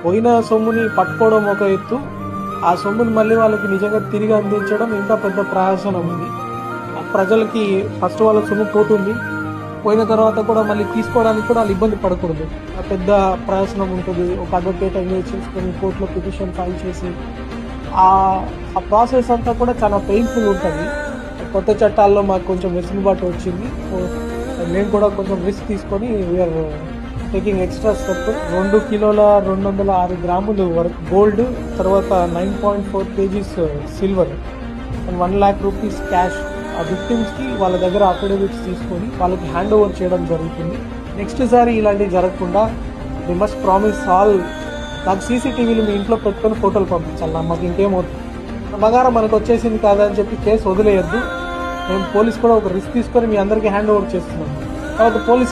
పోయిన సొమ్ముని పట్టుకోవడం ఒక ఎత్తు, ఆ సొమ్ముని మళ్ళీ వాళ్ళకి నిజంగా తిరిగి అందించడం ఇంకా పెద్ద ప్రయాసనం ఉంది. ప్రజలకి ఫస్ట్ వాళ్ళ సొమ్ము పోతుంది, పోయిన తర్వాత కూడా మళ్ళీ తీసుకోవడానికి కూడా వాళ్ళు ఇబ్బంది పడకూడదు. పెద్ద ప్రయాసనం ఉంటుంది. ఒక అడ్వకేట్ ఎంగేజ్ చేసుకొని కోర్టులో పిటిషన్ ఫైల్ చేసి ఆ ప్రాసెస్ అంతా కూడా చాలా పెయిన్ఫుల్ ఉంటుంది. కొత్త చట్టాల్లో మాకు కొంచెం వెసులుబాటు వచ్చింది. మేము కూడా కొంచెం రిస్క్ తీసుకొని వీఆర్ టేకింగ్ ఎక్స్ట్రా స్టెప్. 2 కిలోల 206 గ్రాములు వరకు గోల్డ్, తర్వాత 9.4 kgs silver and 1 lakh rupees cash ఆ విక్టిమ్స్కి వాళ్ళ దగ్గర అఫిడవిట్స్ తీసుకొని వాళ్ళకి హ్యాండ్ ఓవర్ చేయడం జరుగుతుంది. నెక్స్ట్ సారి ఇలాంటివి జరగకుండా వి మస్ట్ ప్రామిస్ ఆల్. నాకు సీసీటీవీలు మీ ఇంట్లో పెట్టుకొని ఫోటోలు పంపించాలి, మాకు ఇంకేమవుతుంది. బంగారం మనకు వచ్చేసింది కాదని చెప్పి కేసు వదిలేయద్దు. మేము పోలీస్ కూడా ఒక రిస్క్ తీసుకొని మీ అందరికీ హ్యాండ్ ఓవర్ చేస్తున్నాం. తర్వాత పోలీస్